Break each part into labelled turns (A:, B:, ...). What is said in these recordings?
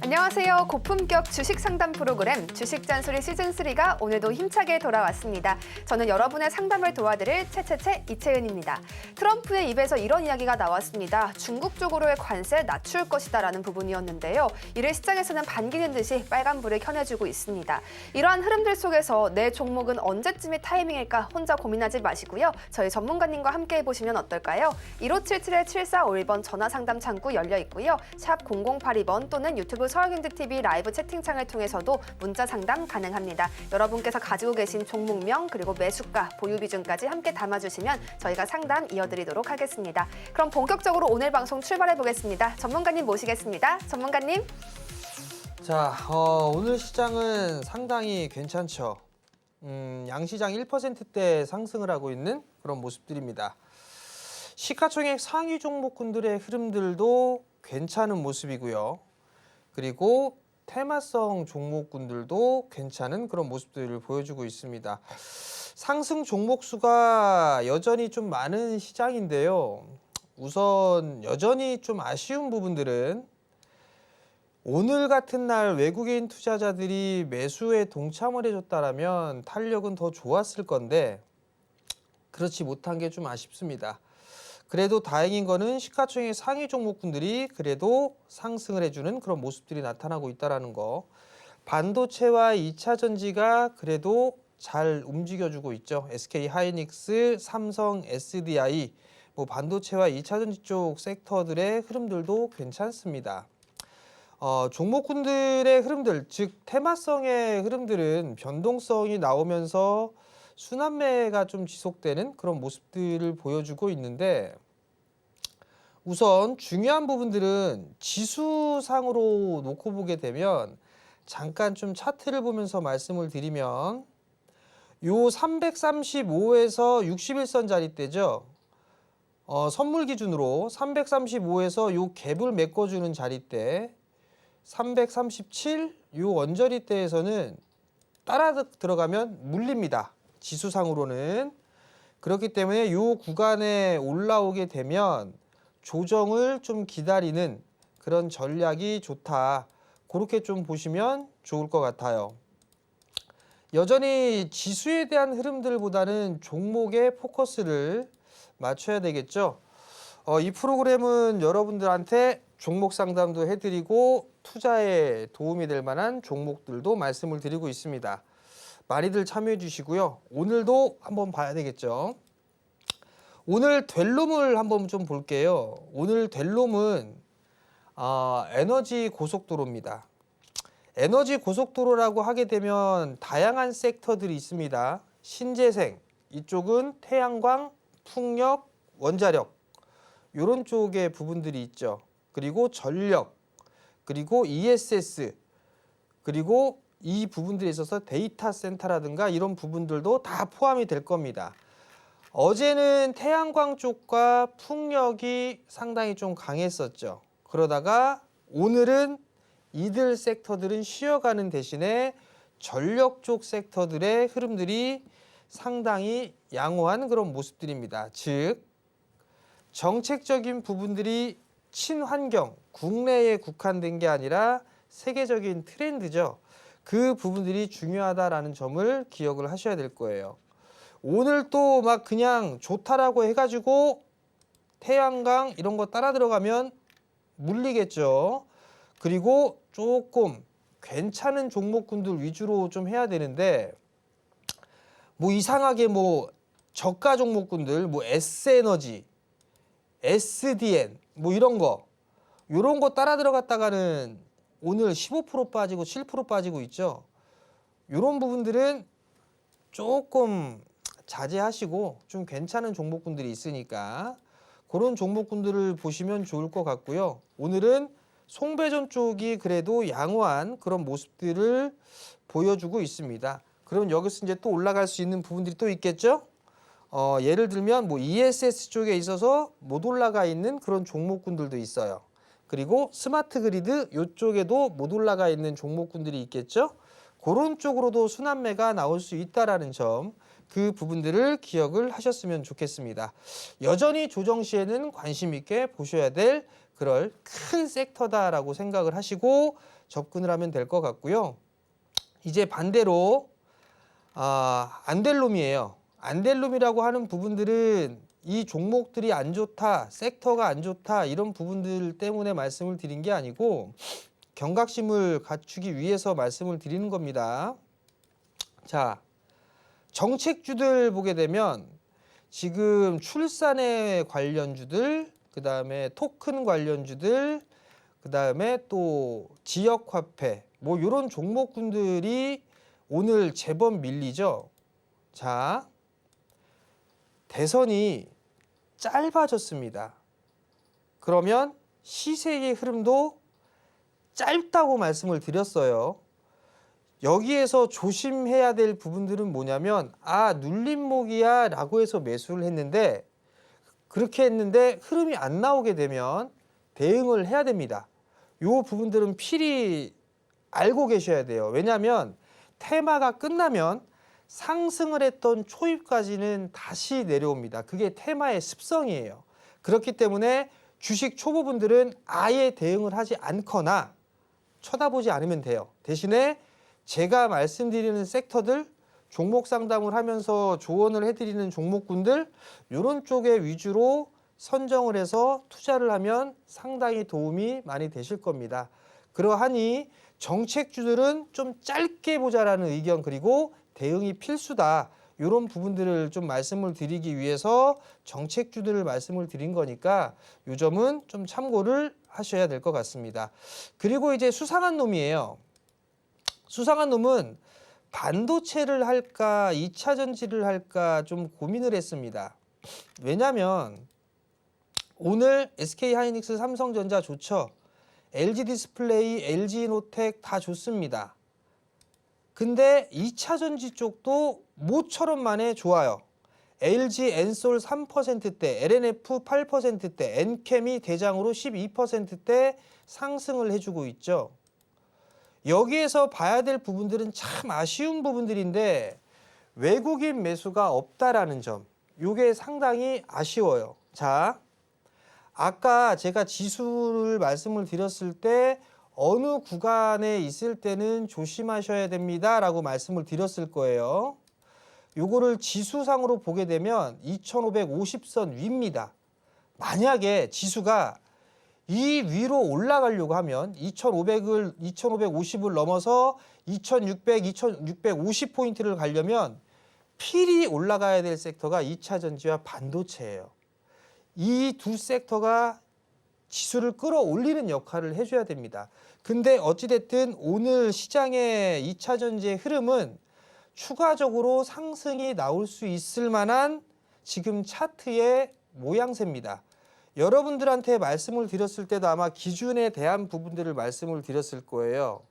A: 안녕하세요. 고품격 주식 상담 프로그램 주식 잔소리 시즌3가 오늘도 힘차게 돌아왔습니다. 저는 여러분의 상담을 도와드릴 채채채 이채은입니다. 트럼프의 입에서 이런 이야기가 나왔습니다. 중국 쪽으로의 관세 낮출 것이다라는 부분이었는데요. 이를 시장에서는 반기는 듯이 빨간불을 켜내주고 있습니다. 이러한 흐름들 속에서 내 종목은 언제쯤이 타이밍일까 혼자 고민하지 마시고요. 저희 전문가님과 함께 해보시면 어떨까요? 1577-7451번 전화 상담 창구 열려 있고요. 샵 0082번 또는 유튜브 서울경제TV 라이브 채팅창을 통해서도 문자 상담 가능합니다. 여러분께서 가지고 계신 종목명 그리고 매수가, 보유 비중까지 함께 담아주시면 저희가 상담 이어드리도록 하겠습니다. 그럼 본격적으로 오늘 방송 출발해 보겠습니다. 전문가님 모시겠습니다. 전문가님.
B: 자, 오늘 시장은 상당히 괜찮죠. 양시장 1%대 상승을 하고 있는 그런 모습들입니다. 시가총액 상위 종목군들의 흐름들도 괜찮은 모습이고요. 그리고 테마성 종목군들도 괜찮은 그런 모습들을 보여주고 있습니다. 상승 종목 수가 여전히 좀 많은 시장인데요. 우선 여전히 좀 아쉬운 부분들은 오늘 같은 날 외국인 투자자들이 매수에 동참을 해줬다라면 탄력은 더 좋았을 건데 그렇지 못한 게 좀 아쉽습니다. 그래도 다행인 거는 시가총액 상위 종목군들이 그래도 상승을 해주는 그런 모습들이 나타나고 있다는 거. 반도체와 2차 전지가 그래도 잘 움직여주고 있죠. SK 하이닉스, 삼성, SDI, 반도체와 2차 전지 쪽 섹터들의 흐름들도 괜찮습니다. 종목군들의 흐름들, 즉 테마성의 흐름들은 변동성이 나오면서 순환매가 좀 지속되는 그런 모습들을 보여주고 있는데 우선 중요한 부분들은 지수상으로 놓고 보게 되면 잠깐 좀 차트를 보면서 말씀을 드리면 요 335에서 61선 자리대죠. 선물 기준으로 335에서 요 갭을 메꿔주는 자리대 337, 요 언저리대에서는 따라 들어가면 물립니다. 지수상으로는. 그렇기 때문에 이 구간에 올라오게 되면 조정을 좀 기다리는 그런 전략이 좋다. 그렇게 좀 보시면 좋을 것 같아요. 여전히 지수에 대한 흐름들보다는 종목에 포커스를 맞춰야 되겠죠. 이 프로그램은 여러분들한테 종목 상담도 해드리고 투자에 도움이 될 만한 종목들도 말씀을 드리고 있습니다. 많이들 참여해 주시고요. 오늘도 한번 봐야 되겠죠. 오늘 될 놈을 한번 좀 볼게요. 오늘 될 놈은 에너지 고속도로입니다. 에너지 고속도로라고 하게 되면 다양한 섹터들이 있습니다. 신재생, 이쪽은 태양광, 풍력, 원자력 이런 쪽의 부분들이 있죠. 그리고 전력, 그리고 ESS, 그리고 이 부분들에 있어서 데이터 센터라든가 이런 부분들도 다 포함이 될 겁니다. 어제는 태양광 쪽과 풍력이 상당히 좀 강했었죠. 그러다가 오늘은 이들 섹터들은 쉬어가는 대신에 전력 쪽 섹터들의 흐름들이 상당히 양호한 그런 모습들입니다. 즉 정책적인 부분들이 친환경, 국내에 국한된 게 아니라 세계적인 트렌드죠. 그 부분들이 중요하다라는 점을 기억을 하셔야 될 거예요. 오늘 또 막 그냥 좋다라고 해가지고 태양광 이런 거 따라 들어가면 물리겠죠. 그리고 조금 괜찮은 종목군들 위주로 좀 해야 되는데 이상하게 저가 종목군들 S에너지, SDN 이런 거 따라 들어갔다가는 오늘 15% 빠지고 7% 빠지고 있죠. 이런 부분들은 조금 자제하시고 좀 괜찮은 종목군들이 있으니까 그런 종목군들을 보시면 좋을 것 같고요. 오늘은 송배전 쪽이 그래도 양호한 그런 모습들을 보여주고 있습니다. 그럼 여기서 이제 또 올라갈 수 있는 부분들이 또 있겠죠? 예를 들면 ESS 쪽에 있어서 못 올라가 있는 그런 종목군들도 있어요. 그리고 스마트 그리드 이쪽에도 못 올라가 있는 종목군들이 있겠죠. 그런 쪽으로도 순환매가 나올 수 있다라는 점. 그 부분들을 기억을 하셨으면 좋겠습니다. 여전히 조정 시에는 관심 있게 보셔야 될 그럴 큰 섹터다라고 생각을 하시고 접근을 하면 될 것 같고요. 이제 반대로 안델롬이에요. 안델롬이라고 하는 부분들은 이 종목들이 안 좋다, 섹터가 안 좋다 이런 부분들 때문에 말씀을 드린 게 아니고 경각심을 갖추기 위해서 말씀을 드리는 겁니다. 자, 정책주들 보게 되면 지금 출산에 관련주들, 그 다음에 토큰 관련주들, 그 다음에 또 지역화폐, 뭐 이런 종목군들이 오늘 제법 밀리죠. 자, 대선이 짧아졌습니다. 그러면 시세의 흐름도 짧다고 말씀을 드렸어요. 여기에서 조심해야 될 부분들은 뭐냐면 눌림목이야 라고 해서 매수를 했는데 그렇게 했는데 흐름이 안 나오게 되면 대응을 해야 됩니다. 요 부분들은 필히 알고 계셔야 돼요. 왜냐하면 테마가 끝나면 상승을 했던 초입까지는 다시 내려옵니다. 그게 테마의 습성이에요. 그렇기 때문에 주식 초보분들은 아예 대응을 하지 않거나 쳐다보지 않으면 돼요. 대신에 제가 말씀드리는 섹터들, 종목 상담을 하면서 조언을 해드리는 종목군들 이런 쪽에 위주로 선정을 해서 투자를 하면 상당히 도움이 많이 되실 겁니다. 그러하니 정책주들은 좀 짧게 보자라는 의견 그리고 대응이 필수다. 이런 부분들을 좀 말씀을 드리기 위해서 정책주들을 말씀을 드린 거니까 이 점은 좀 참고를 하셔야 될 것 같습니다. 그리고 이제 수상한 놈이에요. 수상한 놈은 반도체를 할까 2차 전지를 할까 좀 고민을 했습니다. 왜냐하면 오늘 SK하이닉스, 삼성전자 좋죠. LG디스플레이, LG노텍 다 좋습니다. 근데 2차 전지 쪽도 모처럼 만에 좋아요. LG 엔솔 3%대, LNF 8%대, 엔캠이 대장으로 12%대 상승을 해주고 있죠. 여기에서 봐야 될 부분들은 참 아쉬운 부분들인데 외국인 매수가 없다라는 점, 이게 상당히 아쉬워요. 자, 아까 제가 지수를 말씀을 드렸을 때 어느 구간에 있을 때는 조심하셔야 됩니다 라고 말씀을 드렸을 거예요. 요거를 지수상으로 보게 되면 2550선 위입니다. 만약에 지수가 이 위로 올라가려고 하면 2550을 넘어서 2600, 2650포인트를 가려면 필히 올라가야 될 섹터가 2차 전지와 반도체예요. 이 두 섹터가 지수를 끌어올리는 역할을 해줘야 됩니다. 근데 어찌됐든 오늘 시장의 2차 전지의 흐름은 추가적으로 상승이 나올 수 있을 만한 지금 차트의 모양새입니다. 여러분들한테 말씀을 드렸을 때도 아마 기준에 대한 부분들을 말씀을 드렸을 거예요.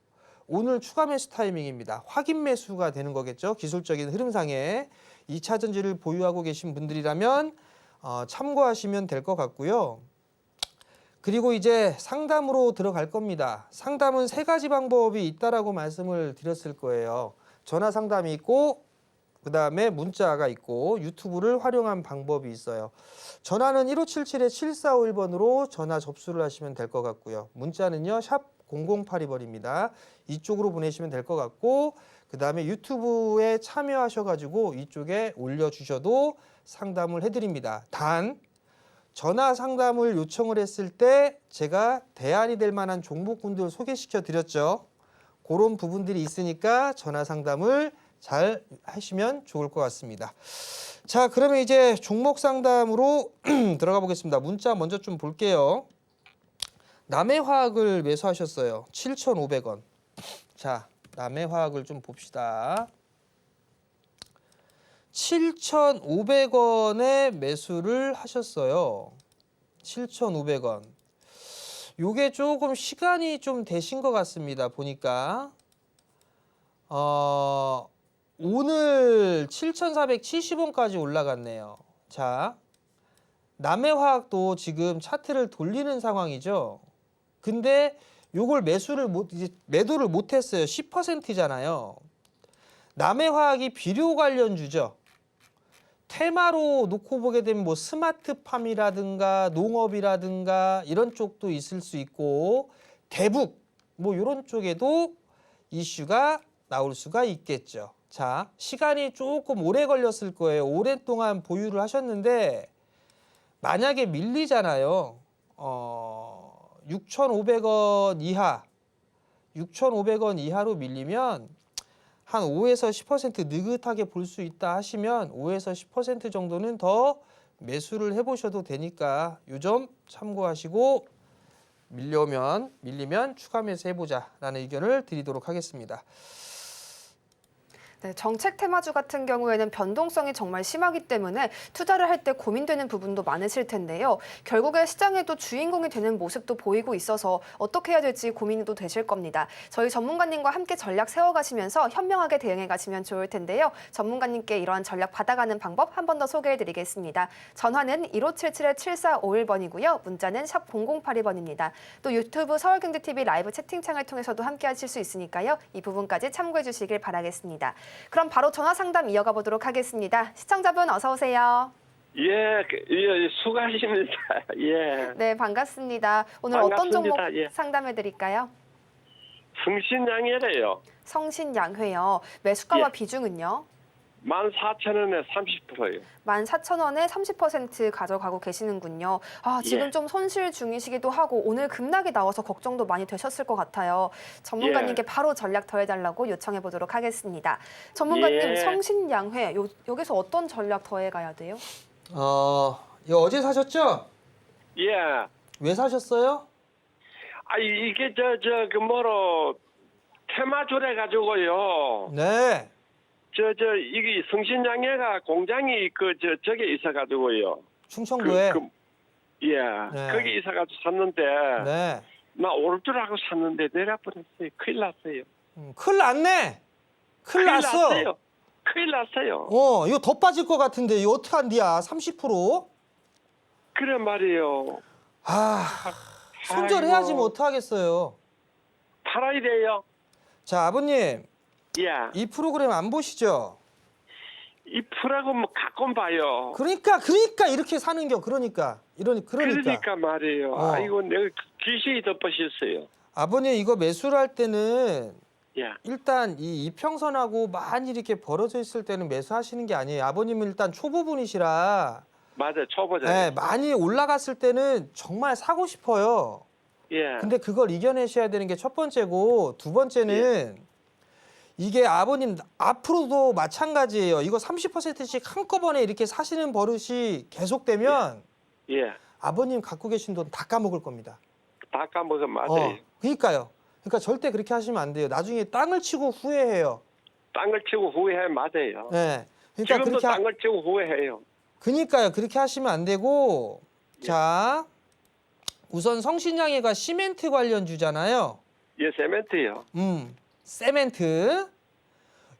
B: 오늘 추가 매수 타이밍입니다. 확인 매수가 되는 거겠죠. 기술적인 흐름상에 2차 전지를 보유하고 계신 분들이라면 참고하시면 될 것 같고요. 그리고 이제 상담으로 들어갈 겁니다. 상담은 3가지 방법이 있다라고 말씀을 드렸을 거예요. 전화 상담이 있고 그 다음에 문자가 있고 유튜브를 활용한 방법이 있어요. 전화는 1577-7451번으로 전화 접수를 하시면 될 것 같고요. 문자는요. 샵 0082번입니다. 이쪽으로 보내시면 될 것 같고 그 다음에 유튜브에 참여하셔가지고 이쪽에 올려주셔도 상담을 해드립니다. 단 전화 상담을 요청을 했을 때 제가 대안이 될 만한 종목군들 소개시켜 드렸죠. 그런 부분들이 있으니까 전화 상담을 잘 하시면 좋을 것 같습니다. 자, 그러면 이제 종목 상담으로 들어가 보겠습니다. 문자 먼저 좀 볼게요. 남해화학을 매수하셨어요. 7,500원. 자, 남해화학을 좀 봅시다. 7,500원에 매수를 하셨어요. 7,500원. 요게 조금 시간이 좀 되신 것 같습니다. 보니까 오늘 7,470원까지 올라갔네요. 자, 남해화학도 지금 차트를 돌리는 상황이죠. 근데 요걸 매도를 못 했어요. 10%잖아요. 남해화학이 비료 관련주죠. 테마로 놓고 보게 되면 뭐 스마트팜이라든가 농업이라든가 이런 쪽도 있을 수 있고 대북 뭐 이런 쪽에도 이슈가 나올 수가 있겠죠. 자, 시간이 조금 오래 걸렸을 거예요. 오랫동안 보유를 하셨는데 만약에 밀리잖아요. 6,500원 이하, 6,500원 이하로 밀리면 한 5에서 10% 느긋하게 볼 수 있다 하시면 5에서 10% 정도는 더 매수를 해보셔도 되니까 요 점 참고하시고 밀리면 추가 매수 해보자라는 의견을 드리도록 하겠습니다.
A: 네, 정책 테마주 같은 경우에는 변동성이 정말 심하기 때문에 투자를 할 때 고민되는 부분도 많으실 텐데요. 결국에 시장에도 주인공이 되는 모습도 보이고 있어서 어떻게 해야 될지 고민도 되실 겁니다. 저희 전문가님과 함께 전략 세워가시면서 현명하게 대응해 가시면 좋을 텐데요. 전문가님께 이러한 전략 받아가는 방법 한 번 더 소개해 드리겠습니다. 전화는 1577-7451번이고요. 문자는 샵 0082번입니다. 또 유튜브 서울경제TV 라이브 채팅창을 통해서도 함께 하실 수 있으니까요. 이 부분까지 참고해 주시길 바라겠습니다. 그럼 바로 전화 상담 이어가 보도록 하겠습니다. 시청자분 어서 오세요.
C: 예, 수고하십니다. 예.
A: 네, 반갑습니다. 오늘
C: 반갑습니다.
A: 어떤 종목
C: 예.
A: 상담해 드릴까요?
C: 성신양이래요.
A: 성신양회요. 매수가와
C: 예.
A: 비중은요?
C: 14,000원에 30%요.
A: 14,000원에 30% 가져가고 계시는군요. 지금
C: 예.
A: 좀 손실 중이시기도 하고 오늘 급락이 나와서 걱정도 많이 되셨을 것 같아요. 전문가님께 바로 전략 더해달라고 요청해 보도록 하겠습니다. 전문가님,
C: 예.
A: 성신양회 여기서 어떤 전략 더해가야 돼요?
B: 이거 어제 사셨죠?
C: 예.
B: 왜 사셨어요?
C: 이게 테마주래 가지고요.
B: 네.
C: 이게 성신양회가 공장이 저게 있어가지고요.
B: 충청도에.
C: 예.
B: 네.
C: 거기 있어가지고 샀는데,
B: 네.
C: 나 오를 줄 알고 샀는데 내려버렸어요. 큰일 났어요.
B: 큰일 났네. 큰일 났어.
C: 났어요. 큰일 났어요.
B: 이거 더 빠질 것 같은데 이거 어떡한디야? 30%?
C: 그래 말이에요.
B: 손절해야지
C: 아이고.
B: 뭐 어떡하겠어요.
C: 팔아야 돼요.
B: 자, 아버님.
C: 예.
B: 이 프로그램 안 보시죠?
C: 이 프라고 뭐 가끔 봐요.
B: 그러니까 이렇게 사는겨. 그러니까.
C: 그러니까 말이에요. 아이고 내가 귀신이 덮어셨어요.
B: 아버님 이거 매수를 할 때는
C: 예.
B: 일단 이 이평선하고 많이 이렇게 벌어져 있을 때는 매수하시는 게 아니에요. 아버님은 일단 초보분이시라
C: 맞아요. 초보자.
B: 네, 많이 올라갔을 때는 정말 사고 싶어요.
C: 예.
B: 근데 그걸 이겨내셔야 되는 게 첫 번째고 두 번째는 이게 아버님 앞으로도 마찬가지예요. 이거 30%씩 한꺼번에 이렇게 사시는 버릇이 계속되면
C: 예.
B: 아버님 갖고 계신 돈 다 까먹을 겁니다.
C: 다 까먹으면 맞아요.
B: 그러니까요. 그러니까 절대 그렇게 하시면 안 돼요. 나중에 땅을 치고 후회해요.
C: 땅을 치고 후회해 맞아요.
B: 네. 그러니까
C: 지금도
B: 그렇게
C: 땅을 치고 후회해요.
B: 그러니까요. 그렇게 하시면 안 되고 자 우선 성신양회가 시멘트 관련주잖아요.
C: 예, 세멘트요.
B: 세멘트.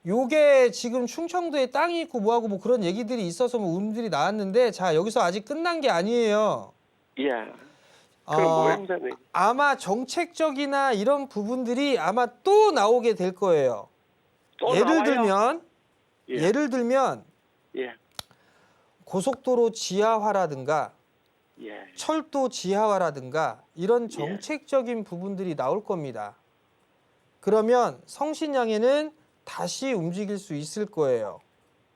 B: 요게 지금 충청도에 땅이 있고 뭐하고 뭐 그런 얘기들이 있어서 뭐 음들이 나왔는데 자 여기서 아직 끝난 게 아니에요.
C: 예. 그럼 뭐입니까?
B: 아마 정책적이나 이런 부분들이 아마 또 나오게 될 거예요.
C: 또
B: 예를
C: 나와요?
B: 들면
C: 예.
B: 고속도로 지하화라든가
C: 예.
B: 철도 지하화라든가 이런 정책적인 부분들이 나올 겁니다. 그러면 성신양회는 다시 움직일 수 있을 거예요.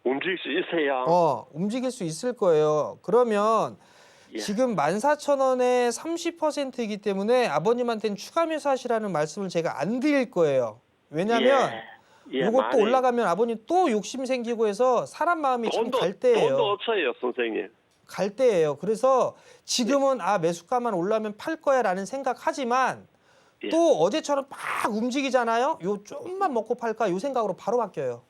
C: 움직일 수 있어요.
B: 움직일 수 있을 거예요. 그러면
C: 예.
B: 지금 14,000원에 30%이기 때문에 아버님한테는 추가 매수하시라는 말씀을 제가 안 드릴 거예요. 왜냐하면 이것도 올라가면 아버님 또 욕심 생기고 해서 사람 마음이 참 갈 때예요.
C: 돈도 없어요, 선생님.
B: 갈 때예요. 그래서 지금은 매수가만 올라면 팔 거야라는 생각하지만 또 어제처럼 막 움직이잖아요. 요 좀만 먹고 팔까 요 생각으로 바로 바뀌어요.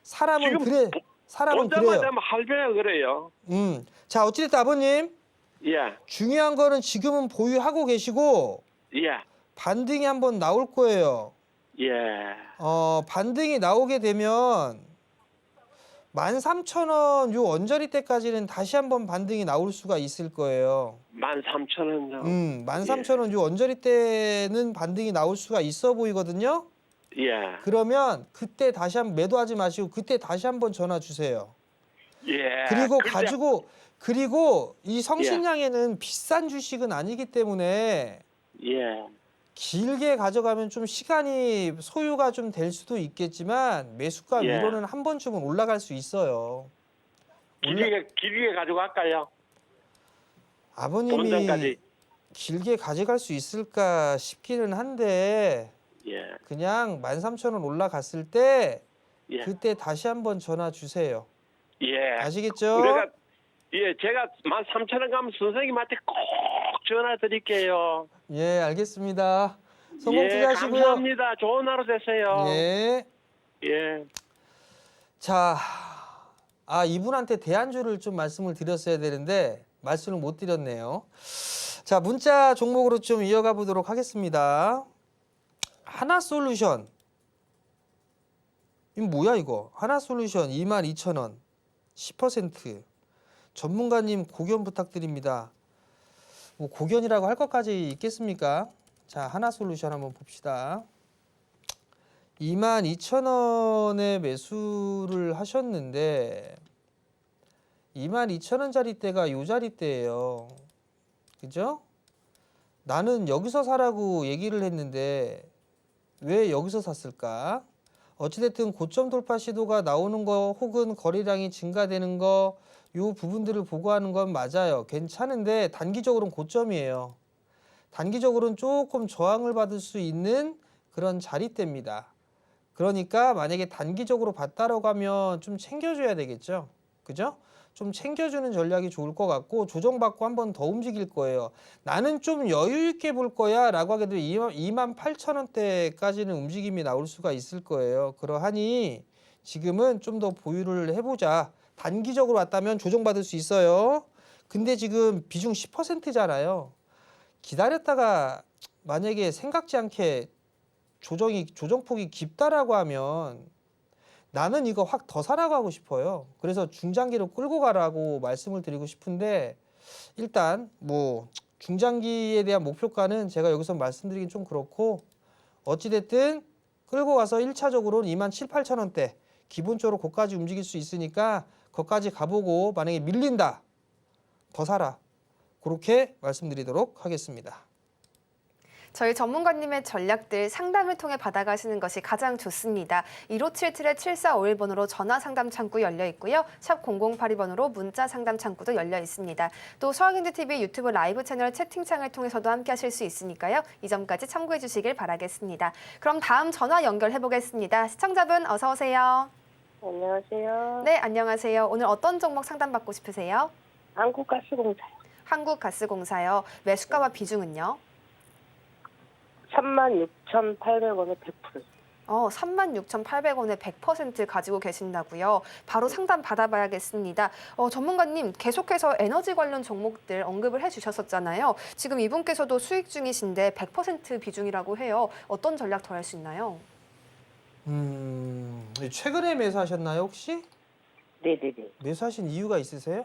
B: 사람은 그래. 사람은 그래요.
C: 되면 할배야 그래요.
B: 자 어찌됐든 아버님
C: 예.
B: 중요한 거는 지금은 보유하고 계시고
C: 예.
B: 반등이 한번 나올 거예요.
C: 예.
B: 반등이 나오게 되면 13,000원 요 언저리 때까지는 다시 한번 반등이 나올 수가 있을 거예요.
C: 13,000원요.
B: 13,000원 요 언저리 때는 반등이 나올 수가 있어 보이거든요.
C: 예.
B: 그러면 그때 다시 한번 매도하지 마시고 그때 다시 한번 전화 주세요.
C: 예.
B: 그리고
C: 근데-
B: 그리고 이 성신양에는 비싼 주식은 아니기 때문에
C: 예.
B: 길게 가져가면 좀 시간이 소요가 좀 될 수도 있겠지만 매수가
C: 예.
B: 위로는 한 번쯤은 올라갈 수 있어요.
C: 길게 가져갈까요?
B: 아버님이
C: 본전까지.
B: 길게 가져갈 수 있을까 싶기는 한데
C: 예.
B: 그냥 13,000원 올라갔을 때
C: 예.
B: 그때 다시 한번 전화 주세요.
C: 예.
B: 아시겠죠?
C: 내가 제가 13,000원 가면 선생님한테 꼭 전화 드릴게요.
B: 예, 알겠습니다. 성공
C: 예,
B: 투자하시고요.
C: 감사합니다. 좋은 하루 되세요.
B: 예.
C: 예.
B: 자, 이분한테 대안주를 좀 말씀을 드렸어야 되는데 말씀을 못 드렸네요. 자, 문자 종목으로 좀 이어가 보도록 하겠습니다. 하나솔루션. 이거 뭐야 이거? 하나솔루션 22,000원. 10%. 전문가님 고견 부탁드립니다. 뭐 고견이라고 할 것까지 있겠습니까? 자, 하나솔루션 한번 봅시다. 22,000원에 매수를 하셨는데 22,000원짜리 때가 요 자리대예요. 그죠? 나는 여기서 사라고 얘기를 했는데 왜 여기서 샀을까? 어찌됐든 고점 돌파 시도가 나오는 거 혹은 거래량이 증가되는 거 요 부분들을 보고하는 건 맞아요. 괜찮은데 단기적으로는 고점이에요. 단기적으로는 조금 저항을 받을 수 있는 그런 자리대입니다. 그러니까 만약에 단기적으로 봤다라고 하면 좀 챙겨줘야 되겠죠. 그죠? 좀 챙겨주는 전략이 좋을 것 같고 조정받고 한 번 더 움직일 거예요. 나는 좀 여유 있게 볼 거야 라고 하게 되면 28,000원대까지는 움직임이 나올 수가 있을 거예요. 그러하니 지금은 좀 더 보유를 해보자. 단기적으로 왔다면 조정받을 수 있어요. 근데 지금 비중 10%잖아요. 기다렸다가 만약에 생각지 않게 조정폭이 깊다라고 하면 나는 이거 확 더 사라고 하고 싶어요. 그래서 중장기로 끌고 가라고 말씀을 드리고 싶은데 일단 뭐 중장기에 대한 목표가는 제가 여기서 말씀드리긴 좀 그렇고 어찌됐든 끌고 가서 1차적으로는 27,000~28,000원대 기본적으로 거기까지 움직일 수 있으니까 거기까지 가보고 만약에 밀린다 더 사라 그렇게 말씀드리도록 하겠습니다.
A: 저희 전문가님의 전략들 상담을 통해 받아가시는 것이 가장 좋습니다. 1577-7451번으로 전화 상담 창구 열려 있고요. 샵 0082번으로 문자 상담 창구도 열려 있습니다. 또 서학인지TV 유튜브 라이브 채널 채팅창을 통해서도 함께 하실 수 있으니까요. 이 점까지 참고해 주시길 바라겠습니다. 그럼 다음 전화 연결해 보겠습니다. 시청자분 어서 오세요.
D: 안녕하세요.
A: 네, 안녕하세요. 오늘 어떤 종목 상담받고 싶으세요?
D: 한국가스공사요.
A: 한국가스공사요. 매수가와 비중은요?
D: 36,800원에 100%.
A: 36,800원에 100% 가지고 계신다고요? 바로 상담 받아봐야겠습니다. 전문가님 계속해서 에너지 관련 종목들 언급을 해주셨었잖아요. 지금 이분께서도 수익 중이신데 100% 비중이라고 해요. 어떤 전략 더 할 수 있나요?
B: 최근에 매수하셨나요 혹시?
D: 네네네.
B: 매수하신 이유가 있으세요?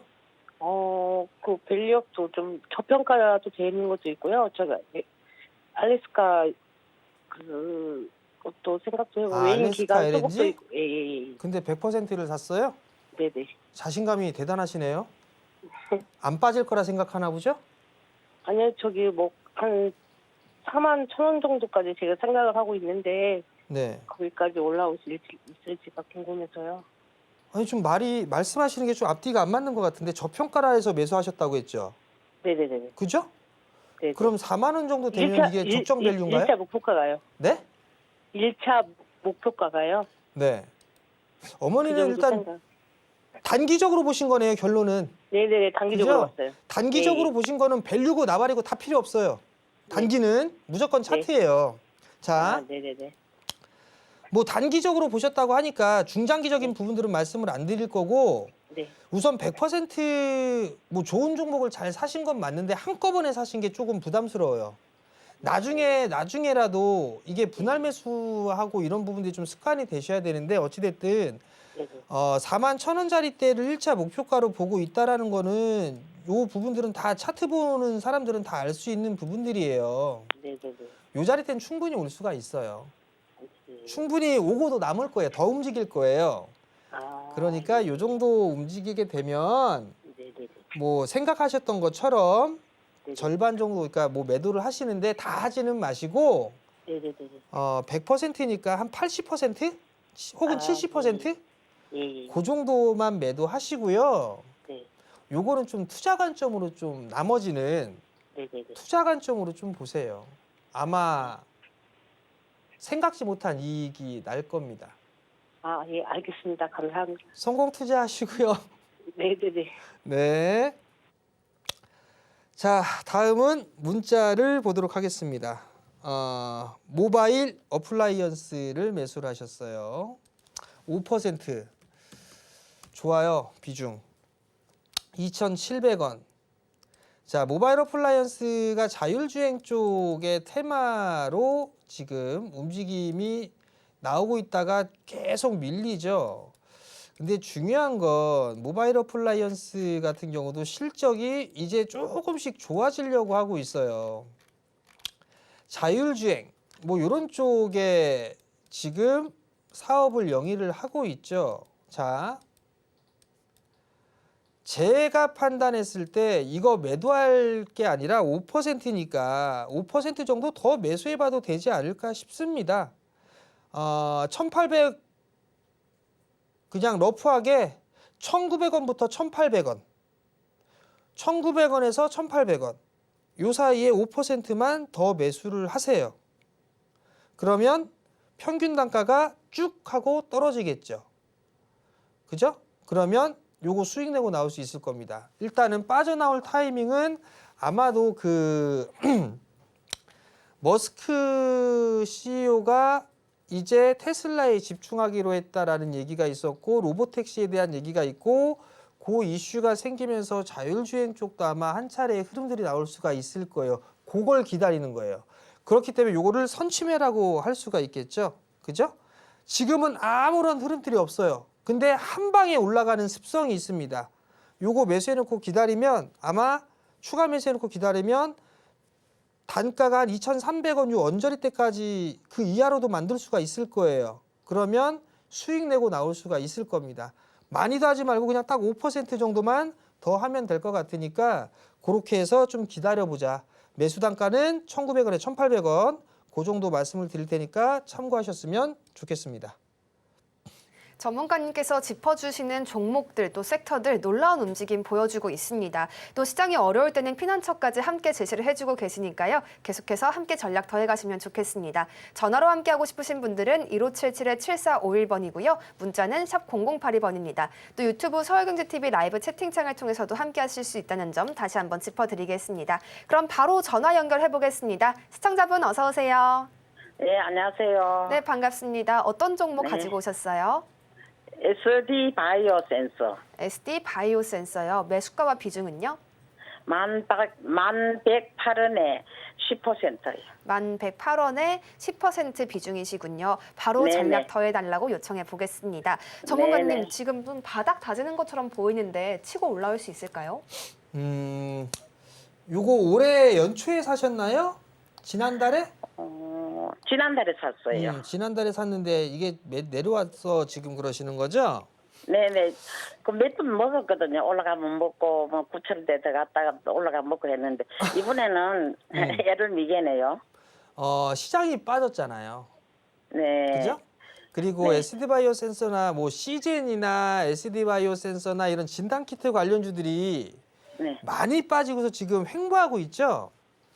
D: 그 밸류업도 좀 저평가도 되어 있는 것도 있고요. 제가 알래스카 그것도 생각도 해보고 외인
B: 알래스카
D: 기간
B: LNG?
D: 소속도 있고. 예.
B: 근데 100%를 샀어요?
D: 네네.
B: 자신감이 대단하시네요. 안 빠질 거라 생각하나 보죠?
D: 아니요, 저기 뭐 한 41,000원 정도까지 제가 생각을 하고 있는데
B: 네.
D: 거기까지 올라올 수 있을지가 궁금해서요.
B: 아니 좀 말씀하시는 게 좀 앞뒤가 안 맞는 것 같은데 저평가라 해서 매수하셨다고 했죠?
D: 네네네.
B: 그죠?
D: 네네.
B: 그럼 4만 원 정도 되면 이게 적정 밸류인가요?
D: 1차 목표가가요.
B: 네?
D: 1차 목표가가요.
B: 네.
D: 그
B: 어머니는
D: 정도
B: 일단
D: 생각.
B: 단기적으로 보신 거네요, 결론은.
D: 네네네, 단기적으로
B: 그죠?
D: 봤어요.
B: 단기적으로
D: 네.
B: 보신 거는 밸류고 나발이고 다 필요 없어요. 단기는 무조건 차트예요. 자,
D: 네네네.
B: 뭐 단기적으로 보셨다고 하니까 중장기적인 부분들은 말씀을 안 드릴 거고
D: 네.
B: 우선 100%뭐 좋은 종목을 잘 사신 건 맞는데 한꺼번에 사신 게 조금 부담스러워요. 나중에라도 이게 분할 매수하고 이런 부분들이 좀 습관이 되셔야 되는데 어찌됐든
D: 네네.
B: 41,000원짜리 대를 1차 목표가로 보고 있다라는 거는 요 부분들은 다 차트 보는 사람들은 다 알 수 있는 부분들이에요.
D: 네네네.
B: 요 자리 때는 충분히 올 수가 있어요.
D: 네.
B: 충분히 오고도 남을 거예요. 더 움직일 거예요. 그러니까 요 정도 움직이게 되면
D: 네네네.
B: 뭐 생각하셨던 것처럼
D: 네네.
B: 절반 정도, 그러니까 뭐 매도를 하시는데 다 하지는 마시고
D: 네네네.
B: 100%니까 한 80% 혹은
D: 아,
B: 70%
D: 예.
B: 그 정도만 매도하시고요.
D: 네.
B: 요거는 좀 투자 관점으로 좀 나머지는
D: 네네네.
B: 투자 관점으로 좀 보세요. 아마 생각지 못한 이익이 날 겁니다.
D: 아, 예, 알겠습니다. 감사합니다.
B: 성공 투자하시고요.
D: 네네네.
B: 네. 자, 다음은 문자를 보도록 하겠습니다. 모바일 어플라이언스를 매수를 하셨어요. 5% 좋아요. 비중 2,700원. 자, 모바일 어플라이언스가 자율주행 쪽의 테마로 지금 움직임이 나오고 있다가 계속 밀리죠. 근데 중요한 건 모바일 어플라이언스 같은 경우도 실적이 이제 조금씩 좋아지려고 하고 있어요. 자율주행 뭐 이런 쪽에 지금 사업을 영위를 하고 있죠. 자, 제가 판단했을 때 이거 매도할 게 아니라 5%니까 5% 정도 더 매수해봐도 되지 않을까 싶습니다. 1,800 그냥 러프하게 1,900원부터 1,800원, 1,900원에서 1,800원 요 사이에 5%만 더 매수를 하세요. 그러면 평균 단가가 쭉 하고 떨어지겠죠. 그죠? 그러면 요거 수익 내고 나올 수 있을 겁니다. 일단은 빠져나올 타이밍은 아마도 그 머스크 CEO가 이제 테슬라에 집중하기로 했다라는 얘기가 있었고 로보택시에 대한 얘기가 있고 그 이슈가 생기면서 자율주행 쪽도 아마 한 차례의 흐름들이 나올 수가 있을 거예요. 그걸 기다리는 거예요. 그렇기 때문에 요거를 선취매라고 할 수가 있겠죠. 그죠? 지금은 아무런 흐름들이 없어요. 근데 한 방에 올라가는 습성이 있습니다. 요거 매수해놓고 기다리면 아마 추가 매수해놓고 기다리면 단가가 한 2,300원 요 언저리 때까지 그 이하로도 만들 수가 있을 거예요. 그러면 수익 내고 나올 수가 있을 겁니다. 많이도 하지 말고 그냥 딱 5% 정도만 더 하면 될 것 같으니까 그렇게 해서 좀 기다려보자. 매수 단가는 1,900원에 1,800원 그 정도 말씀을 드릴 테니까 참고하셨으면 좋겠습니다.
A: 전문가님께서 짚어주시는 종목들 또 섹터들 놀라운 움직임 보여주고 있습니다. 또 시장이 어려울 때는 피난처까지 함께 제시를 해주고 계시니까요. 계속해서 함께 전략 더해가시면 좋겠습니다. 전화로 함께하고 싶으신 분들은 1577-7451번이고요. 문자는 샵 0082번입니다. 또 유튜브 서울경제TV 라이브 채팅창을 통해서도 함께하실 수 있다는 점 다시 한번 짚어드리겠습니다. 그럼 바로 전화 연결해보겠습니다. 시청자분 어서 오세요.
D: 네, 안녕하세요.
A: 네, 반갑습니다. 어떤 종목
D: 네.
A: 가지고 오셨어요?
D: SD 바이오 센서
A: SD 바이오 센서요. 매수가와 비중은요?
D: 11,108원에 10%예요.
A: 11,108원에 10% 비중이시군요. 바로
D: 네네.
A: 전략 더해달라고 요청해 보겠습니다. 전문가님,
D: 네네.
A: 지금 좀 바닥 다지는 것처럼 보이는데 치고 올라올 수 있을까요?
B: 요거 올해 연초에 사셨나요? 지난달에?
D: 지난달에 샀어요.
B: 지난달에 샀는데 이게 내려와서 지금 그러시는 거죠?
D: 네네. 그 몇 번 먹었거든요. 올라가면 먹고 뭐 9,000대 들어갔다가 올라가면 먹고 했는데 이번에는 애를 미개네요.
B: 시장이 빠졌잖아요.
D: 네.
B: 그죠? 그리고
D: 네.
B: SD바이오 센서나 뭐 시젠이나 SD바이오 센서나 이런 진단키트 관련주들이
D: 네.
B: 많이 빠지고서 지금 횡보하고 있죠?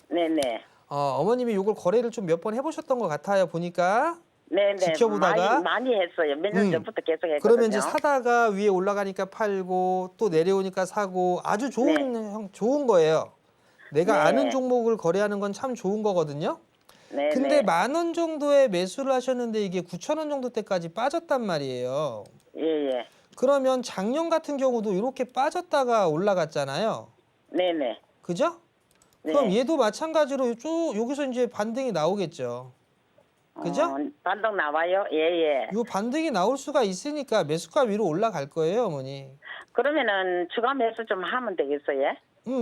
D: 네네.
B: 어머님이 이걸 거래를 좀 몇 번 해보셨던 것 같아요. 보니까
D: 네네.
B: 지켜보다가
D: 많이 했어요. 몇 년 전부터 계속 했거든요.
B: 그러면 이제 사다가 위에 올라가니까 팔고 또 내려오니까 사고 아주 좋은 거예요. 내가
D: 네.
B: 아는 종목을 거래하는 건 참 좋은 거거든요.
D: 네네.
B: 근데 10,000원 정도에 매수를 하셨는데 이게 9,000원 정도 때까지 빠졌단 말이에요.
D: 예예.
B: 그러면 작년 같은 경우도 이렇게 빠졌다가 올라갔잖아요.
D: 네네.
B: 그죠?
D: 네.
B: 그럼 얘도 마찬가지로 여기서 이제 반등이 나오겠죠. 그죠?
D: 반등 나와요? 예예.
B: 요 반등이 나올 수가 있으니까 매수가 위로 올라갈 거예요, 어머니.
D: 그러면은 추가 매수 좀 하면 되겠어요?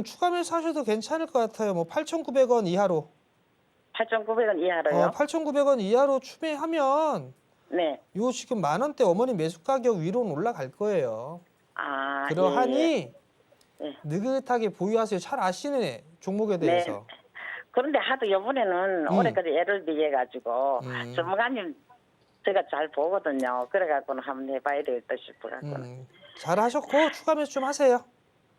B: 추가 매수 하셔도 괜찮을 것 같아요. 뭐 8,900원 이하로.
D: 8,900원 이하로요?
B: 8,900원 이하로 추매하면
D: 네.
B: 요 지금 10,000원대 어머니 매수 가격 위로는 올라갈 거예요.
D: 아,
B: 그러하니
D: 예. 예.
B: 느긋하게 보유하세요. 잘 아시는 종목에 대해서.
D: 그런데 하도 이번에는 올해까지 애를 비해가지고 전문가님 제가 잘 보거든요. 그래갖고는 한번 해봐야 되겠다 싶어갖고는.
B: 잘 하셨고 추가 매수 좀 하세요.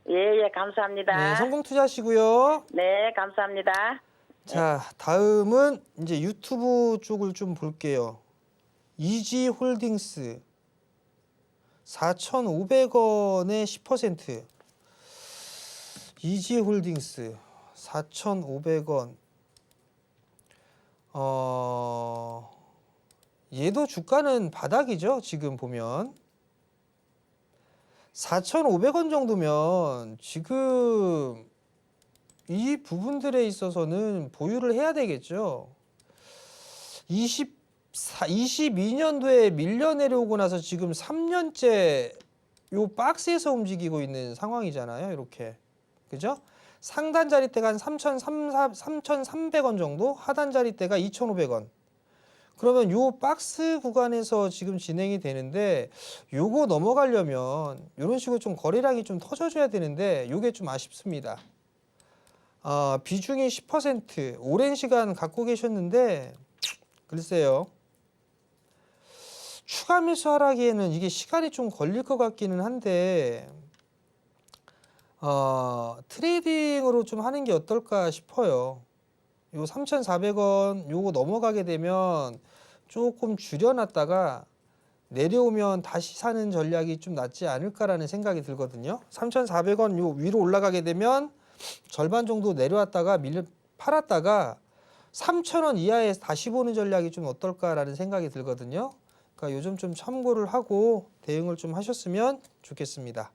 D: 예, 감사합니다.
B: 네, 성공 투자하시고요.
D: 네, 감사합니다.
B: 자, 다음은 이제 유튜브 쪽을 좀 볼게요. 이지홀딩스 4,500원에 10%. 이지홀딩스 4,500원. 얘도 주가는 바닥이죠. 지금 보면 4,500원 정도면 지금 이 부분들에 있어서는 보유를 해야 되겠죠. 22년도에 밀려 내려오고 나서 지금 3년째 요 박스에서 움직이고 있는 상황이잖아요. 이렇게. 그죠? 상단 자리대가 한 3,300원 정도, 하단 자리대가 2,500원. 그러면 요 박스 구간에서 지금 진행이 되는데 요거 넘어가려면 이런 식으로 좀 거래량이 좀 터져줘야 되는데 요게 좀 아쉽습니다. 비중이 10% 오랜 시간 갖고 계셨는데 글쎄요. 추가 매수 하라기에는 이게 시간이 좀 걸릴 것 같기는 한데 트레이딩으로 좀 하는 게 어떨까 싶어요. 요 3,400원 요거 넘어가게 되면 조금 줄여놨다가 내려오면 다시 사는 전략이 좀 낫지 않을까라는 생각이 들거든요. 3,400원 요 위로 올라가게 되면 절반 정도 내려왔다가 팔았다가 3,000원 이하에 다시 보는 전략이 좀 어떨까라는 생각이 들거든요. 그러니까 요즘 좀 참고를 하고 대응을 좀 하셨으면 좋겠습니다.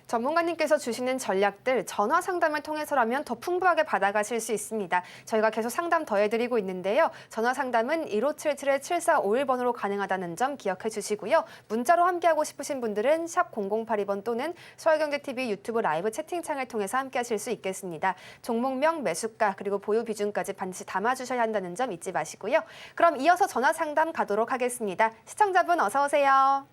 A: 전문가님께서 주시는 전략들 전화 상담을 통해서라면 더 풍부하게 받아가실 수 있습니다. 저희가 계속 상담 더해드리고 있는데요. 전화 상담은 1577-7451번으로 가능하다는 점 기억해 주시고요. 문자로 함께하고 싶으신 분들은 샵 0082번 또는 서울경제TV 유튜브 라이브 채팅창을 통해서 함께하실 수 있겠습니다. 종목명, 매수가 그리고 보유 비중까지 반드시 담아주셔야 한다는 점 잊지 마시고요. 그럼 이어서 전화 상담 가도록 하겠습니다. 시청자분 어서 오세요.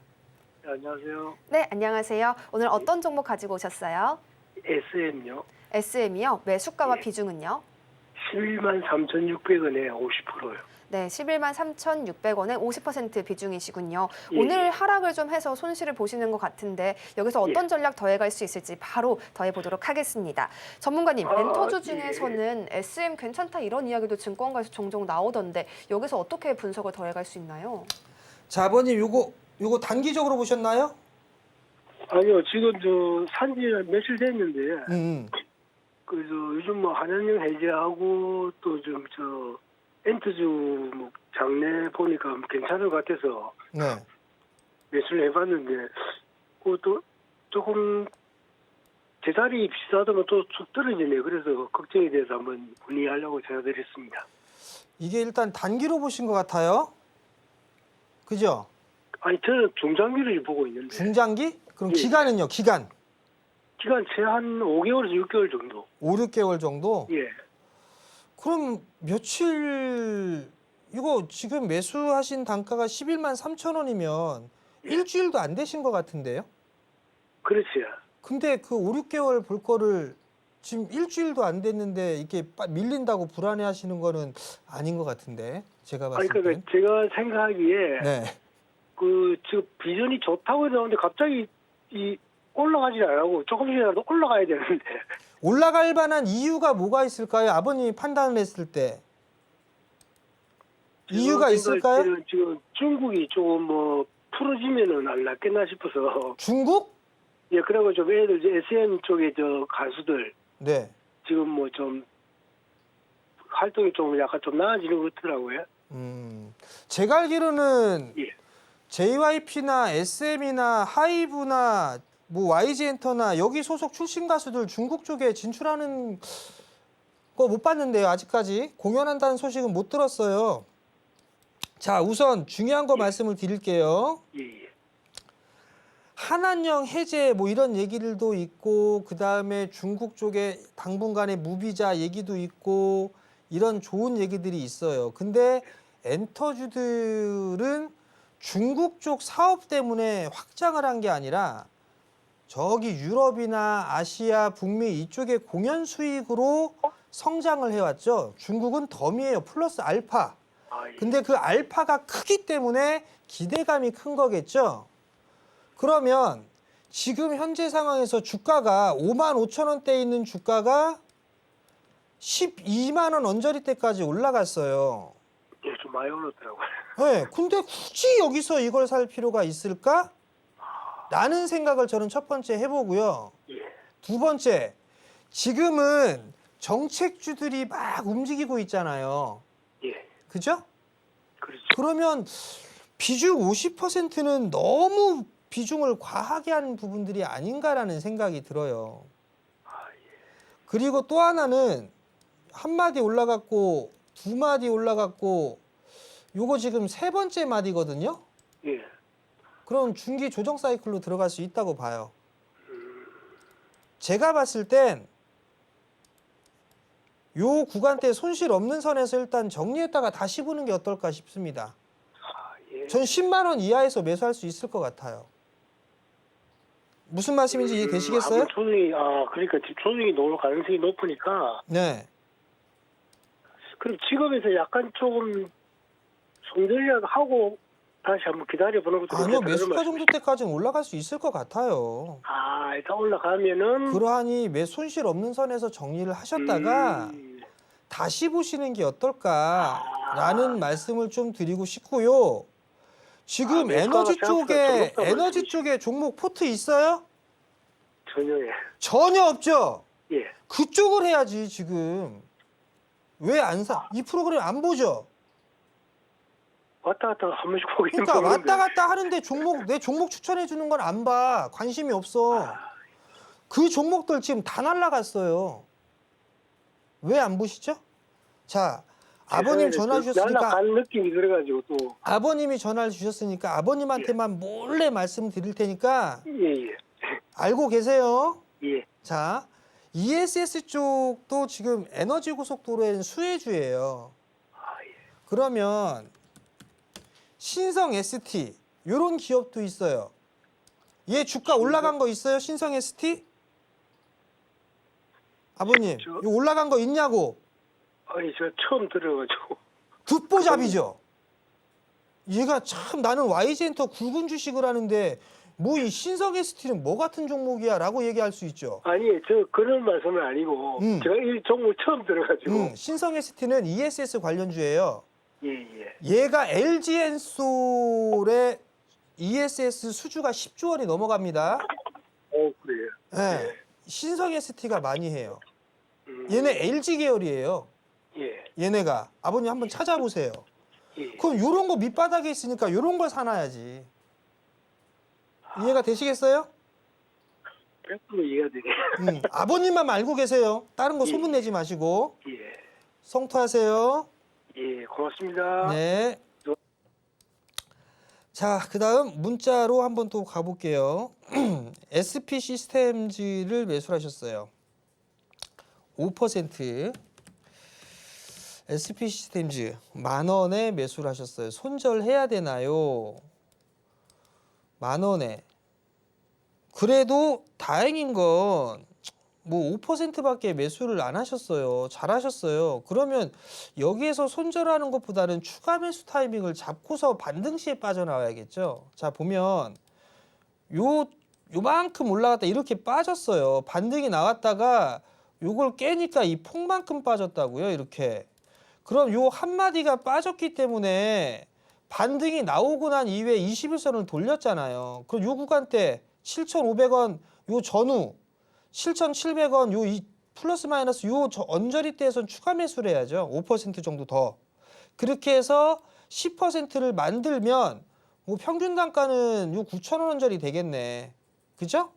E: 네, 안녕하세요.
A: 네, 안녕하세요. 오늘 어떤 종목 가지고 오셨어요?
E: SM요.
A: SM이요. 매수가와
E: 예.
A: 비중은요?
E: 113,600원에 50%요.
A: 네, 113,600원에 50% 비중이시군요.
E: 예.
A: 오늘 하락을 좀 해서 손실을 보시는 것 같은데 여기서 어떤 전략 더해갈 수 있을지 바로 더해보도록 하겠습니다. 전문가님, 멘토주 중에서는 SM 괜찮다 이런 이야기도 증권가에서 종종 나오던데 여기서 어떻게 분석을 더해갈 수 있나요?
B: 자, 아버님 요거 단기적으로 보셨나요?
E: 아니요, 지금 산지 며칠 됐는데, 그래서 요즘 뭐 한양령 해제하고 또 좀 엔트주 뭐 장내 보니까 괜찮을 것 같아서
B: 네.
E: 매수를 해봤는데, 그것도 조금 제자리 비싸더면 또 쑥 떨어지네요. 그래서 걱정이 돼서 한번 문의하려고 전화드렸습니다.
B: 이게 일단 단기로 보신 것 같아요. 그죠?
E: 아니, 저는 중장기를 보고 있는데.
B: 중장기? 그럼
E: 예.
B: 기간은요? 기간
E: 최한 5개월에서 6개월 정도.
B: 5, 6개월 정도?
E: 예.
B: 그럼 며칠 이거 지금 매수하신 단가가 113,000원이면 일주일도 안 되신 것 같은데요?
E: 그렇지.
B: 근데 그 5, 6개월 볼 거를 지금 일주일도 안 됐는데 이게 밀린다고 불안해 하시는 거는 아닌 것 같은데 제가 봤을
E: 아니,
B: 때.
E: 그러니까 제가 생각하기에
B: 네.
E: 지금 비전이 좋다고 해서 갑자기 올라가지 않고 조금씩이라도 올라가야 되는데.
B: 올라갈 만한 이유가 뭐가 있을까요? 아버님이 판단을 했을 때. 이유가 있을까요?
E: 지금 중국이 조금 뭐 풀어지면은 안 낫겠나 싶어서.
B: 중국?
E: 예, 그리고 좀 애들 SM 쪽에 가수들
B: 네.
E: 지금 뭐 좀 활동이 좀 약간 좀 나아지는 것 같더라고요.
B: 제가 알기로는
E: 예.
B: JYP나 SM이나 하이브나 뭐 YG 엔터나 여기 소속 출신 가수들 중국 쪽에 진출하는 거 못 봤는데요. 아직까지 공연한다는 소식은 못 들었어요. 자, 우선 중요한 거 말씀을 드릴게요.
E: 예.
B: 한한령 해제 뭐 이런 얘기들도 있고 그다음에 중국 쪽에 당분간의 무비자 얘기도 있고 이런 좋은 얘기들이 있어요. 근데 엔터주들은 중국 쪽 사업 때문에 확장을 한 게 아니라 저기 유럽이나 아시아, 북미 이쪽의 공연 수익으로 성장을 해왔죠. 중국은 덤이에요. 플러스 알파.
E: 아, 예.
B: 근데 그 알파가 크기 때문에 기대감이 큰 거겠죠. 그러면 지금 현재 상황에서 주가가 55,000원대에 있는 주가가 12만 원 언저리대까지 올라갔어요.
E: 예, 좀 많이 올랐더라고요.
B: 네, 근데 굳이 여기서 이걸 살 필요가 있을까? 라는 생각을 저는 첫 번째 해보고요.
E: 예.
B: 두 번째, 지금은 정책주들이 막 움직이고 있잖아요.
E: 예.
B: 그죠?
E: 그렇죠.
B: 그러면 비중 50%는 너무 비중을 과하게 하는 부분들이 아닌가라는 생각이 들어요. 그리고 또 하나는 한 마디 올라갔고 두 마디 올라갔고 요거 지금 세 번째 마디거든요.
E: 예.
B: 그럼 중기 조정 사이클로 들어갈 수 있다고 봐요. 제가 봤을 땐 요 구간대 손실 없는 선에서 일단 정리했다가 다시 보는 게 어떨까 싶습니다.
E: 아, 예.
B: 전 10만 원 이하에서 매수할 수 있을 것 같아요. 무슨 말씀인지 이해되시겠어요?
E: 그러니까 조정이 나올 가능성이 높으니까
B: 네.
E: 그럼 지금에서 약간 조금 손절하고 다시 한번 기다려보는 것도
B: 아니요,
E: 괜찮다는
B: 매수가
E: 말씀.
B: 정도 때까지는 올라갈 수 있을 것 같아요.
E: 아, 일단 올라가면은
B: 그러하니 매 손실 없는 선에서 정리를 하셨다가 다시 보시는 게 어떨까라는 말씀을 좀 드리고 싶고요. 지금
E: 매수가가
B: 에너지
E: 생각보다 좀 높다고
B: 에너지
E: 말씀이시죠?
B: 쪽에 종목 포트 있어요?
E: 전혀에
B: 전혀 없죠.
E: 예.
B: 그쪽을 해야지 지금. 왜 안 사? 이 프로그램 안 보죠?
E: 왔다 갔다 한 번씩 보긴
B: 그러니까
E: 보는데.
B: 왔다 갔다 하는데 내 종목 추천해 주는 건 안 봐. 관심이 없어. 그 종목들 지금 다 날라갔어요. 왜 안 보시죠? 자, 아버님 전화 주셨으니까
E: 날라간 느낌이 들어가지고 또
B: 아버님이 전화를 주셨으니까 아버님한테만 몰래 말씀드릴 테니까
E: 예예
B: 알고 계세요.
E: 예.
B: 자, ESS 쪽도 지금 에너지 고속도로엔 수혜주예요. 그러면 신성 ST 요런 기업도 있어요. 얘 주가 올라간 거 있어요? 신성 ST? 아버님, 이거 올라간 거 있냐고?
E: 아니 저 처음 들어가지고
B: 듣보잡이죠. 얘가 참 나는 YG엔터 굵은 주식을 하는데 뭐 이 신성 ST는 뭐 같은 종목이야 라고 얘기할 수 있죠.
E: 아니 저 그런 말씀은 아니고 제가 이 종목 처음 들어가지고
B: 신성 ST는 ESS 관련주예요.
E: 예예
B: 얘가 LG엔솔의 ESS 수주가 10조 원이 넘어갑니다.
E: 그래요.
B: 네. 신성 ST가 많이 해요. 얘네 LG 계열이에요.
E: 예.
B: 얘네가 아버님 한번 찾아보세요.
E: 예.
B: 그럼 요런 거 밑바닥에 있으니까 요런 걸 사놔야지. 이해가 되시겠어요?
E: 100% 이해가 되네.
B: 아버님만 알고 계세요. 다른 거 소문내지 마시고
E: 예.
B: 성투하세요.
E: 예, 고맙습니다.
B: 네. 자, 그다음 문자로 한번 또 가볼게요. SP 시스템즈를 매수하셨어요. 5%. SP 시스템즈 10,000원에 매수를 하셨어요. 손절해야 되나요? 10,000원에. 그래도 다행인 건 뭐 5%밖에 매수를 안 하셨어요. 잘하셨어요. 그러면 여기에서 손절하는 것보다는 추가 매수 타이밍을 잡고서 반등시에 빠져나와야겠죠. 자, 보면 요만큼 올라갔다 이렇게 빠졌어요. 반등이 나왔다가 요걸 깨니까 이 폭만큼 빠졌다고요. 이렇게. 그럼 요 한마디가 빠졌기 때문에 반등이 나오고 난 이후에 21선을 돌렸잖아요. 그럼 요 구간대 7,500원 요 전후 7,700원 요 플러스 마이너스 요 언저리대에선 추가 매수를 해야죠. 5% 정도 더. 그렇게 해서 10%를 만들면 뭐 평균 단가는 요 9,000원 언저리 되겠네. 그죠?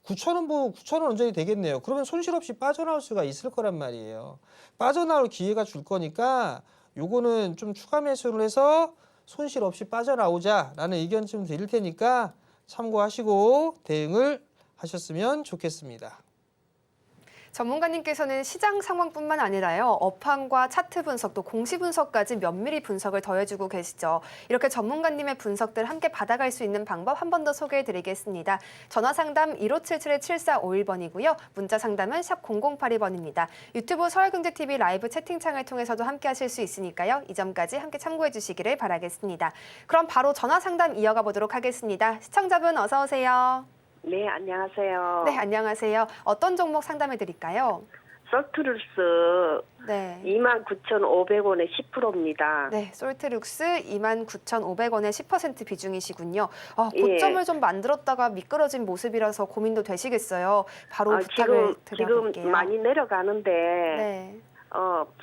B: 9,000원 언저리 되겠네요. 그러면 손실 없이 빠져나올 수가 있을 거란 말이에요. 빠져나올 기회가 줄 거니까 요거는 좀 추가 매수를 해서 손실 없이 빠져나오자라는 의견 좀 드릴 테니까 참고하시고 대응을 하셨으면 좋겠습니다.
A: 전문가님께서는 시장 상황뿐만 아니라요, 업황과 차트 분석, 또 공시 분석까지 면밀히 분석을 더해주고 계시죠. 이렇게 전문가님의 분석들 함께 받아갈 수 있는 방법 한 번 더 소개해드리겠습니다. 전화 상담 1577-7451번이고요. 문자 상담은 샵 0082번입니다. 유튜브 서울경제TV 라이브 채팅창을 통해서도 함께 하실 수 있으니까요. 이 점까지 함께 참고해 주시기를 바라겠습니다. 그럼 바로 전화 상담 이어가 보도록 하겠습니다. 시청자분 어서 오세요.
F: 네, 안녕하세요.
A: 네, 안녕하세요. 어떤 종목 상담해 드릴까요?
F: 솔트루스
A: 네.
F: 29,500원에 10%입니다.
A: 네, 솔트룩스 29,500원에 10% 비중이시군요.
F: 예.
A: 고점을 좀 만들었다가 미끄러진 모습이라서 고민도 되시겠어요. 바로 부탁을 드려볼게요.
F: 지금 많이 내려가는데
A: 네.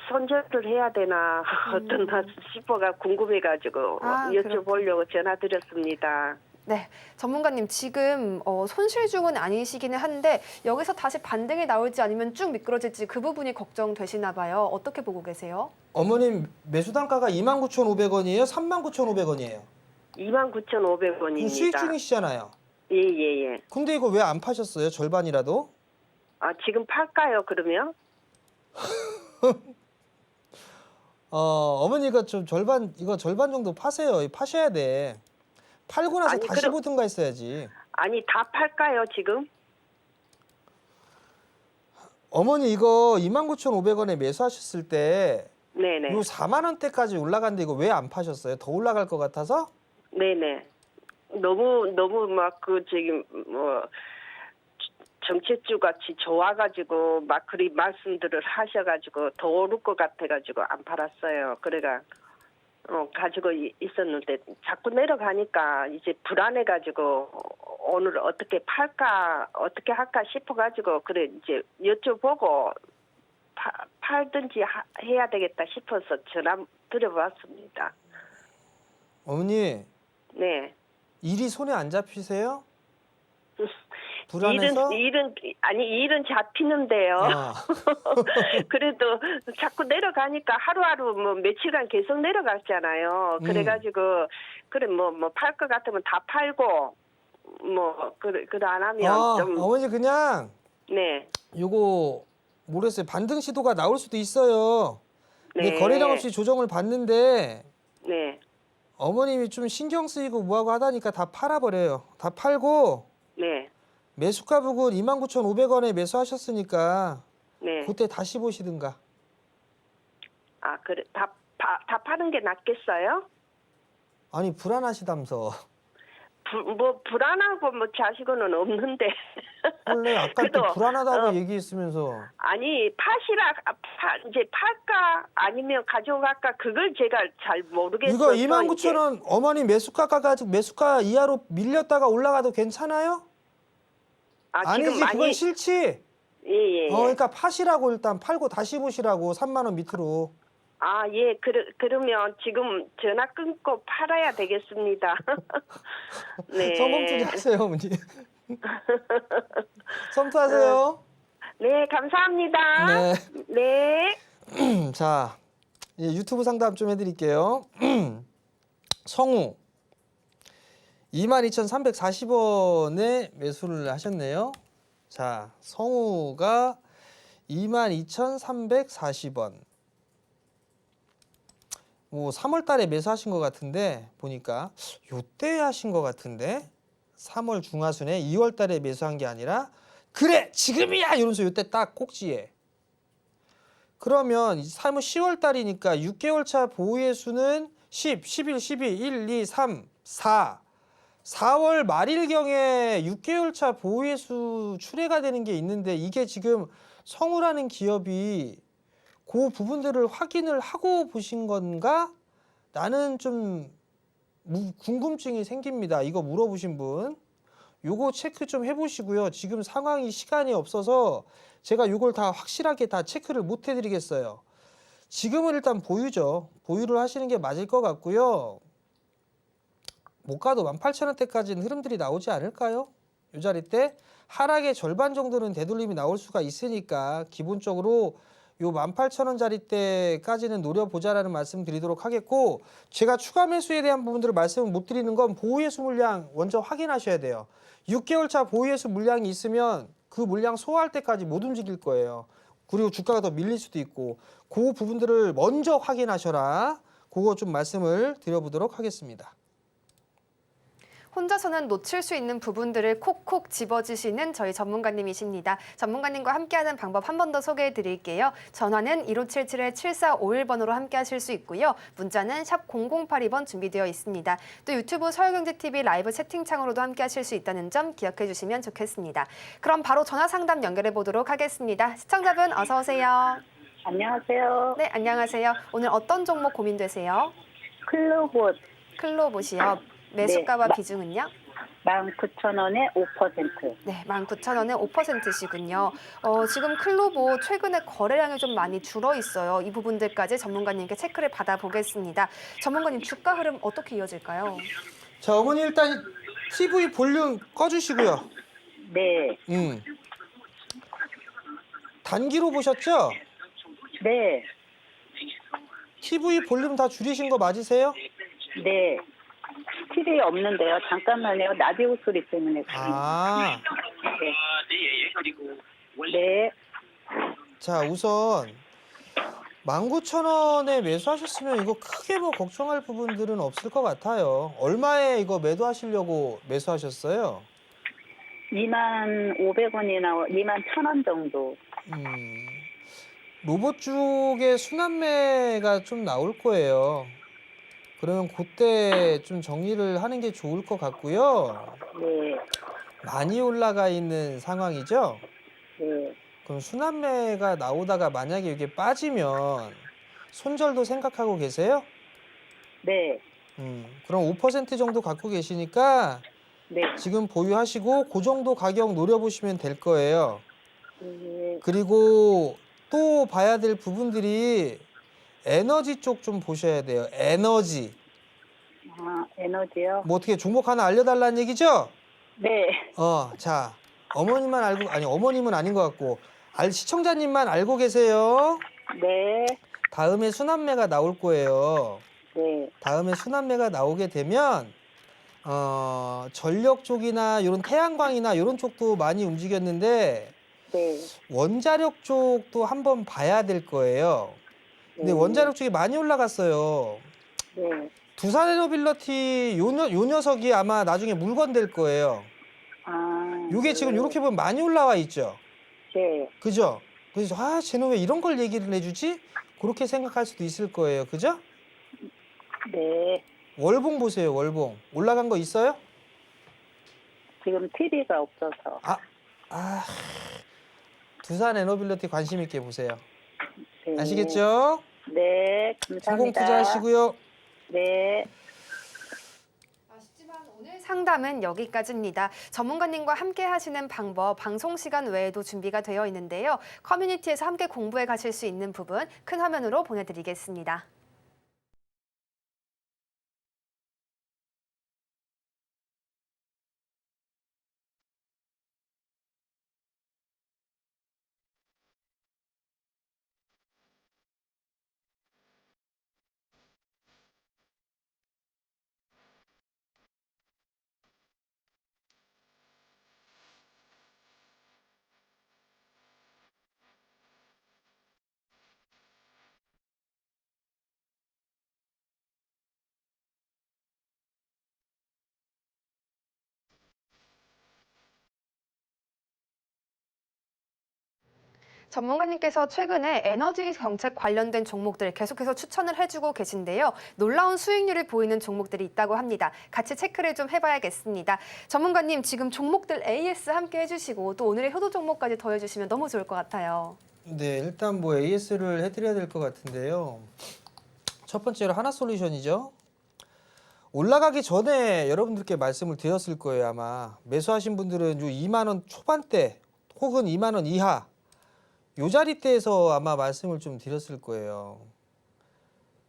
F: 손절을 해야 되나 어떠나 싶어가 궁금해가지고 여쭤보려고 전화드렸습니다.
A: 네, 전문가님 지금 손실 중은 아니시기는 한데 여기서 다시 반등이 나올지 아니면 쭉 미끄러질지 그 부분이 걱정되시나 봐요. 어떻게 보고 계세요?
B: 어머님 매수 단가가 29,500원이에요? 39,500원이에요?
F: 29,500원입니다.
B: 수익 중이시잖아요.
F: 예.
B: 근데 이거 왜 안 파셨어요? 절반이라도?
F: 지금 팔까요, 그러면?
B: 어머니 이거 좀 절반 정도 파세요. 파셔야 돼. 팔고 나서
F: 아니,
B: 다시 보든가 했어야지.
F: 아니, 다 팔까요, 지금?
B: 어머니 이거 29,500원에 매수하셨을 때
F: 네네.
B: 요 4만 원대까지 올라갔는데 이거 왜 안 파셨어요? 더 올라갈 것 같아서?
F: 네네. 너무 막 지금 정체주 같이 좋아가지고 막 그리 말씀들을 하셔가지고 더 오를 것 같아가지고 안 팔았어요. 그래가 가지고 있었는데 자꾸 내려가니까 이제 불안해가지고 오늘 어떻게 팔까 어떻게 할까 싶어가지고 그래 이제 여쭤보고 팔든지 해야 되겠다 싶어서 전화 드려봤습니다.
B: 어머니
F: 네.
B: 일이 손에 안 잡히세요? 불안해서?
F: 일은 잡히는데요. 그래도 자꾸 내려가니까 하루하루 며칠간 계속 내려갔잖아요. 그래가지고 그래 팔 것 같으면 다 팔고 그래 안 하면 좀
B: 어머니 그냥
F: 네.
B: 요거 모르겠어요. 반등 시도가 나올 수도 있어요. 근데
F: 네.
B: 거래량 없이 조정을 받는데
F: 네.
B: 어머님이 좀 신경 쓰이고 뭐하고 하다니까 다 팔아버려요. 다 팔고
F: 네.
B: 매수가 부근 29,500원에 매수하셨으니까
F: 네.
B: 그때 다시 보시든가.
F: 그래 다 파는 게 낫겠어요?
B: 아니 불안하시다면서.
F: 불안하고 자식은 없는데.
B: 원래 아까
F: 그래도,
B: 또 불안하다고 얘기했으면서.
F: 아니 이제 팔까 아니면 가져갈까 그걸 제가 잘 모르겠어서.
B: 이거 29,000원 어머니 매수가 이하로 밀렸다가 올라가도 괜찮아요? 아니지
F: 지금
B: 그건 싫지.
F: 예.
B: 그러니까 파시라고 일단 팔고 다시 보시라고 3만 원 밑으로.
F: 예. 그러면 지금 전화 끊고 팔아야 되겠습니다. 네.
B: 성공 투자하세요 어머니. 성투하세요.
F: 네, 감사합니다.
B: 네.
F: 네.
B: 자, 유튜브 상담 좀 해드릴게요. 성우 22,340원에 매수를 하셨네요. 자, 성우가 22,340원. 3월 달에 매수하신 것 같은데 보니까 요때 하신 것 같은데 3월 중하순에 2월 달에 매수한 게 아니라 그래 지금이야 이러면서 요때 딱 꼭지에. 그러면 10월 달이니까 6개월 차 보유의 수는 10, 11, 12, 1, 2, 3, 4. 4월 말일경에 6개월 차 보유의 수 출회가 되는 게 있는데 이게 지금 성우라는 기업이 그 부분들을 확인을 하고 보신 건가? 나는 좀 궁금증이 생깁니다. 이거 물어보신 분. 요거 체크 좀 해보시고요. 지금 상황이 시간이 없어서 제가 요걸 다 확실하게 다 체크를 못 해드리겠어요. 지금은 일단 보유죠. 보유를 하시는 게 맞을 것 같고요. 못 가도 18,000원대까지는 흐름들이 나오지 않을까요? 이 자리 때 하락의 절반 정도는 되돌림이 나올 수가 있으니까 기본적으로 요 18,000원짜리 때까지는 노려보자라는 말씀 드리도록 하겠고, 제가 추가 매수에 대한 부분들을 말씀을 못 드리는 건 보유예수 물량 먼저 확인하셔야 돼요. 6개월 차 보유예수 물량이 있으면 그 물량 소화할 때까지 못 움직일 거예요. 그리고 주가가 더 밀릴 수도 있고 그 부분들을 먼저 확인하셔라. 그거 좀 말씀을 드려보도록 하겠습니다.
A: 혼자서는 놓칠 수 있는 부분들을 콕콕 집어주시는 저희 전문가님이십니다. 전문가님과 함께하는 방법 한 번 더 소개해 드릴게요. 전화는 1577-7451번으로 함께하실 수 있고요. 문자는 샵 0082번 준비되어 있습니다. 또 유튜브 서울경제TV 라이브 채팅창으로도 함께하실 수 있다는 점 기억해 주시면 좋겠습니다. 그럼 바로 전화 상담 연결해 보도록 하겠습니다. 시청자분 어서 오세요.
G: 안녕하세요.
A: 네, 안녕하세요. 오늘 어떤 종목 고민되세요?
G: 클로봇
A: 클로봇이요. 매수가와
G: 네,
A: 비중은요?
G: 19,000원에 5%.
A: 네, 19,000원에 5%시군요. 지금 클로봇 최근에 거래량이 좀 많이 줄어 있어요. 이 부분들까지 전문가님께 체크를 받아보겠습니다. 전문가님 주가 흐름 어떻게 이어질까요?
B: 자, 어머니 일단 TV 볼륨 꺼주시고요.
G: 네.
B: 단기로 보셨죠?
G: 네.
B: TV 볼륨 다 줄이신 거 맞으세요?
G: 네. TV 없는데요. 잠깐만요. 라디오 소리 때문에.
B: 아,
G: 네.
B: 자 우선 19,000원에 매수하셨으면 이거 크게 뭐 걱정할 부분들은 없을 것 같아요. 얼마에 이거 매도하시려고 매수하셨어요?
G: 25,500원이나 21,000원 정도.
B: 로봇 쪽에 순환매가 좀 나올 거예요. 그러면 그때 좀 정리를 하는 게 좋을 것 같고요.
G: 네.
B: 많이 올라가 있는 상황이죠?
G: 네.
B: 그럼 순환매가 나오다가 만약에 이게 빠지면 손절도 생각하고 계세요?
G: 네.
B: 그럼 5% 정도 갖고 계시니까
G: 네.
B: 지금 보유하시고 그 정도 가격 노려보시면 될 거예요.
G: 네.
B: 그리고 또 봐야 될 부분들이 에너지 쪽 좀 보셔야 돼요. 에너지.
G: 아, 에너지요?
B: 뭐 어떻게 종목 하나 알려달라는 얘기죠?
G: 네.
B: 자, 어머님만 알고, 아니, 어머님은 아닌 것 같고, 시청자님만 알고 계세요.
G: 네.
B: 다음에 순환매가 나올 거예요.
G: 네.
B: 다음에 순환매가 나오게 되면, 전력 쪽이나 이런 태양광이나 이런 쪽도 많이 움직였는데,
G: 네.
B: 원자력 쪽도 한번 봐야 될 거예요. 근데 원자력 쪽이 많이 올라갔어요.
G: 네.
B: 두산에너빌리티 요 녀석이 아마 나중에 물건 될 거예요.
G: 아.
B: 요게 지금 이렇게 보면 많이 올라와 있죠.
G: 네.
B: 그죠? 그래서 쟤는 왜 이런 걸 얘기를 해주지? 그렇게 생각할 수도 있을 거예요. 그죠?
G: 네.
B: 월봉 보세요. 월봉. 올라간 거 있어요?
G: 지금 TV가 없어서.
B: 두산에너빌리티 관심 있게 보세요.
G: 네.
B: 아시겠죠?
G: 네.
B: 성공
G: 감사합니다.
B: 투자하시고요.
G: 네.
A: 아쉽지만 오늘 상담은 여기까지입니다. 전문가님과 함께 하시는 방법 방송 시간 외에도 준비가 되어 있는데요. 커뮤니티에서 함께 공부해 가실 수 있는 부분 큰 화면으로 보내드리겠습니다. 전문가님께서 최근에 에너지 정책 관련된 종목들 계속해서 추천을 해주고 계신데요. 놀라운 수익률을 보이는 종목들이 있다고 합니다. 같이 체크를 좀 해봐야겠습니다. 전문가님 지금 종목들 AS 함께 해주시고 또 오늘의 효도 종목까지 더해주시면 너무 좋을 것 같아요.
B: 네, 일단 뭐 AS를 해드려야 될 것 같은데요. 첫 번째로 하나솔루션이죠. 올라가기 전에 여러분들께 말씀을 드렸을 거예요. 아마 매수하신 분들은 요 2만 원 초반대 혹은 2만 원 이하 요 자리대에서 아마 말씀을 좀 드렸을 거예요.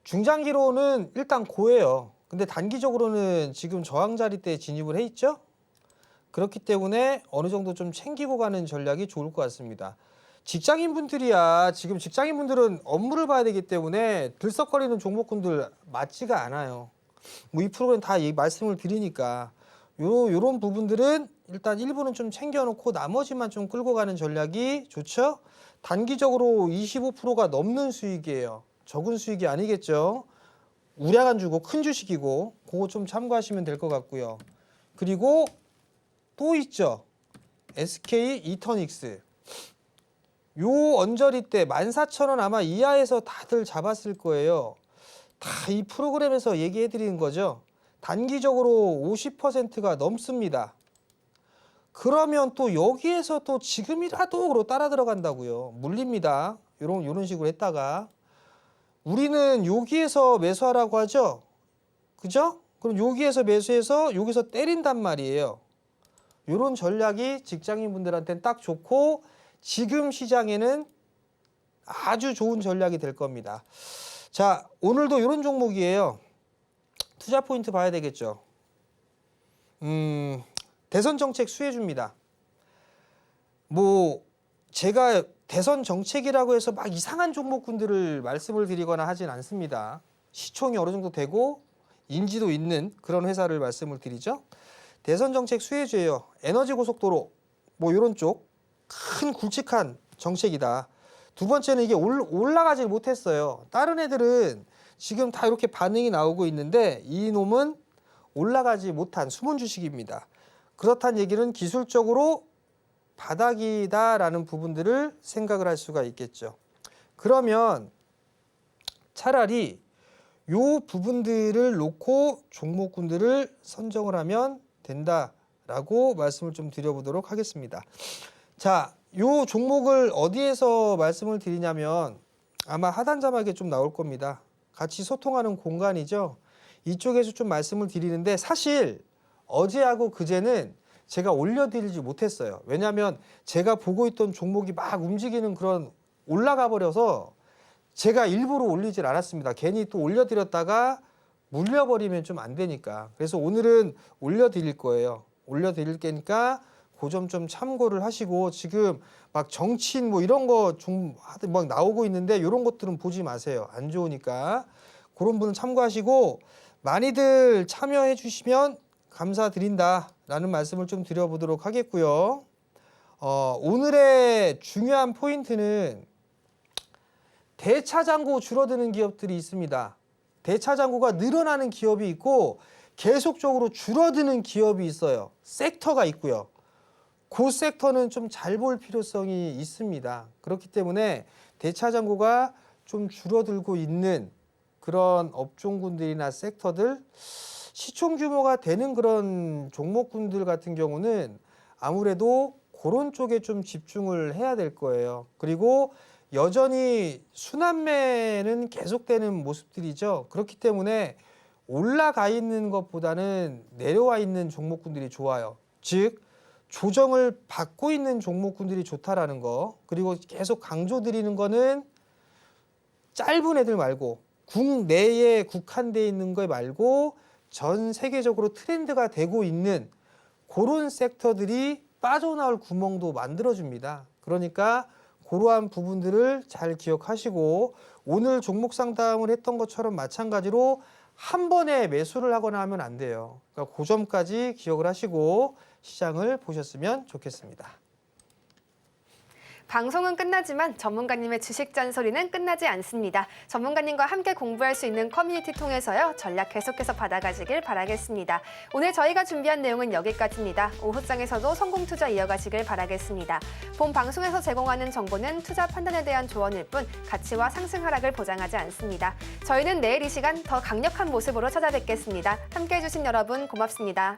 B: 중장기로는 일단 고예요. 근데 단기적으로는 지금 저항 자리대에 진입을 해 있죠. 그렇기 때문에 어느 정도 좀 챙기고 가는 전략이 좋을 것 같습니다. 직장인분들이야 지금 직장인분들은 업무를 봐야 되기 때문에 들썩거리는 종목군들 맞지가 않아요. 뭐 이 프로그램 다 말씀을 드리니까 요런 부분들은 일단 일부는 좀 챙겨놓고 나머지만 좀 끌고 가는 전략이 좋죠. 단기적으로 25%가 넘는 수익이에요. 적은 수익이 아니겠죠. 우량 안 주고 큰 주식이고 그거 좀 참고하시면 될 것 같고요. 그리고 또 있죠. SK 이터닉스. 요 언저리 때 14,000원 아마 이하에서 다들 잡았을 거예요. 다 이 프로그램에서 얘기해 드리는 거죠. 단기적으로 50%가 넘습니다. 그러면 또 여기에서 또 지금이라도 따라 들어간다고요. 물립니다. 요런 식으로 했다가 우리는 여기에서 매수하라고 하죠. 그죠? 그럼 여기에서 매수해서 여기서 때린단 말이에요. 요런 전략이 직장인분들한테는 딱 좋고 지금 시장에는 아주 좋은 전략이 될 겁니다. 자, 오늘도 이런 종목이에요. 투자 포인트 봐야 되겠죠. 대선 정책 수혜주입니다. 뭐 제가 대선 정책이라고 해서 막 이상한 종목군들을 말씀을 드리거나 하진 않습니다. 시총이 어느 정도 되고 인지도 있는 그런 회사를 말씀을 드리죠. 대선 정책 수혜주예요. 에너지 고속도로 뭐 이런 쪽 큰 굵직한 정책이다. 두 번째는 이게 올라가질 못했어요. 다른 애들은 지금 다 이렇게 반응이 나오고 있는데 이 놈은 올라가지 못한 숨은 주식입니다. 그렇다는 얘기는 기술적으로 바닥이다라는 부분들을 생각을 할 수가 있겠죠. 그러면 차라리 요 부분들을 놓고 종목군들을 선정을 하면 된다라고 말씀을 좀 드려보도록 하겠습니다. 자, 요 종목을 어디에서 말씀을 드리냐면 아마 하단 자막에 좀 나올 겁니다. 같이 소통하는 공간이죠. 이쪽에서 좀 말씀을 드리는데 사실 어제하고 그제는 제가 올려드리지 못했어요. 왜냐하면 제가 보고 있던 종목이 막 움직이는 그런 올라가 버려서 제가 일부러 올리질 않았습니다. 괜히 또 올려드렸다가 물려버리면 좀 안 되니까. 그래서 오늘은 올려드릴 거예요. 올려드릴 거니까 그 점 좀 참고를 하시고 지금 막 정치인 뭐 이런 거 좀 막 나오고 있는데 이런 것들은 보지 마세요. 안 좋으니까. 그런 분은 참고하시고 많이들 참여해 주시면 감사드린다라는 말씀을 좀 드려보도록 하겠고요. 오늘의 중요한 포인트는 대차장고 줄어드는 기업들이 있습니다. 대차장고가 늘어나는 기업이 있고 계속적으로 줄어드는 기업이 있어요. 섹터가 있고요. 그 섹터는 좀 잘 볼 필요성이 있습니다. 그렇기 때문에 대차장고가 좀 줄어들고 있는 그런 업종군들이나 섹터들, 시총 규모가 되는 그런 종목군들 같은 경우는 아무래도 그런 쪽에 좀 집중을 해야 될 거예요. 그리고 여전히 순환매는 계속되는 모습들이죠. 그렇기 때문에 올라가 있는 것보다는 내려와 있는 종목군들이 좋아요. 즉 조정을 받고 있는 종목군들이 좋다라는 거. 그리고 계속 강조드리는 거는 짧은 애들 말고 국내에 국한되어 있는 거 말고 전 세계적으로 트렌드가 되고 있는 그런 섹터들이 빠져나올 구멍도 만들어줍니다. 그러니까 그러한 부분들을 잘 기억하시고 오늘 종목 상담을 했던 것처럼 마찬가지로 한 번에 매수를 하거나 하면 안 돼요. 그러니까 그 점까지 기억을 하시고 시장을 보셨으면 좋겠습니다.
A: 방송은 끝나지만 전문가님의 주식 잔소리는 끝나지 않습니다. 전문가님과 함께 공부할 수 있는 커뮤니티 통해서요. 전략 계속해서 받아가시길 바라겠습니다. 오늘 저희가 준비한 내용은 여기까지입니다. 오후장에서도 성공투자 이어가시길 바라겠습니다. 본 방송에서 제공하는 정보는 투자 판단에 대한 조언일 뿐 가치와 상승 하락을 보장하지 않습니다. 저희는 내일 이 시간 더 강력한 모습으로 찾아뵙겠습니다. 함께해 주신 여러분 고맙습니다.